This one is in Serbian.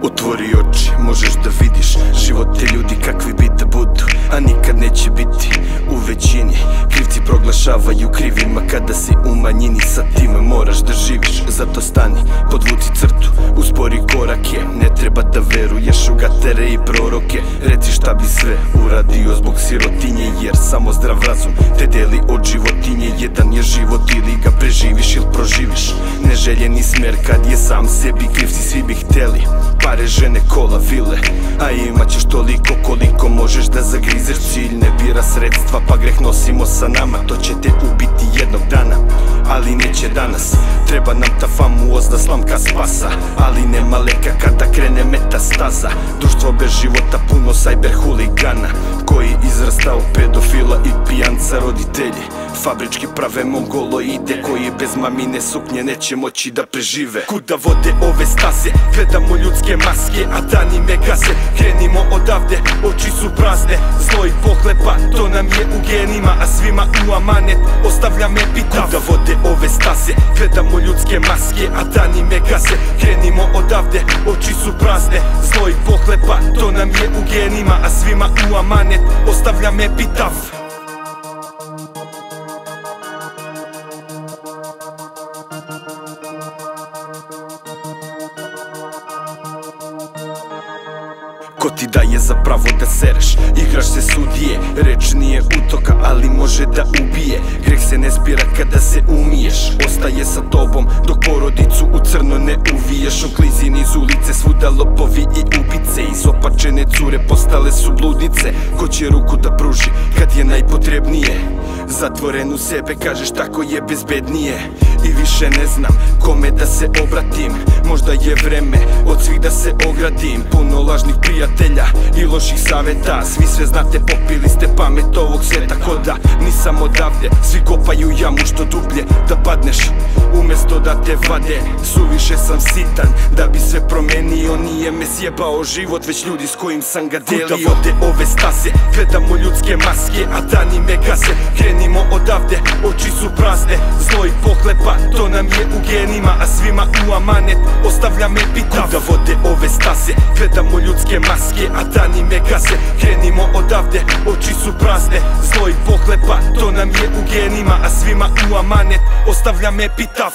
Otvori oči, možeš da vidiš živote ljudi kakvi bi da budu, a nikad neće biti u većini. Krivci proglašavaju krivima kada si u manjini, sa time moraš da živiš. Zato stani, podvuci crtu, uspori korake. Ne treba da veruješ u gatere i proroke. Reci šta bi sve uradio zbog sirotinje, jer samo zdrav razum te deli od životinje. Jedan je život, ili ga preživiš ili proživiš. Neželjeni smer kad je sam sebi kriv si, svi bi hteli pare, žene, kola, vile, a imat ćeš toliko koliko možeš da zagrizeš. Cilj ne bira sredstva, pa greh nosimo sa nama. To će te ubiti jednog dana, ali neće danas. Treba nam ta famuozna slamka spasa, ali nema leka kada krene metastaza. Društvo bez života puno sajber huligana, koji izrasta u pedofila i pijanca. Roditelji fabrički prave mongoloide, koji bez mamine suknje neće moći da prežive. Kuda vode ove staze, gledamo ljudske maske, a dani me gaze. Krenimo odavde, oči su prazne, zlo i pohlepa, to nam je u genima, a svima u amanet ostavljam epitaf. Kuda vode ove staze, gledamo ljudske maske, a dani me gaze. Krenimo odavde, oči su prazne, zlo i pohlepa, to nam je u genima, a svima u amanet ostavljam epitaf. Ko ti daje za pravo da sereš? Igraš se sudije, reč nije utoka, ali može da ubije. Greh se ne zbira kada se umiješ, ostaje sa tobom dok porodicu u crno ne uviješ. U klizi niz ulice svuda lopovi i ubice, izopačene cure postale su bludnice. Ko će ruku da pruži kad je najpotrebnije? Zatvoren u sebe, kažeš tako je bezbednije. I više ne znam kome da se obratim, možda je vreme od svih da se ogradim. Puno lažnih prijatelja i loših saveta, svi sve znate, popili ste pamet ovog sveta. Ko da nisam odavde, svi kopaju jamu što dublje da padneš, umesto da te vade. Suviše sam sitan da bi sve promenio, nije me sjebao život, već ljudi s kojim sam ga delio. Kuda vode ove staze, gledamo ljudske maske, a dani me gaze. Krenimo odavde, oči su prazne, zlo i pohlepa, to nam je u genima, a svima u amanet ostavljam epitaf. Kuda vode ove staze, gledamo ljudske maske, a dani me gaze. Krenimo odavde, oči su prazne, zlo i pohlepa, to nam je u genima, a svima u amanet ostavljam epitaf.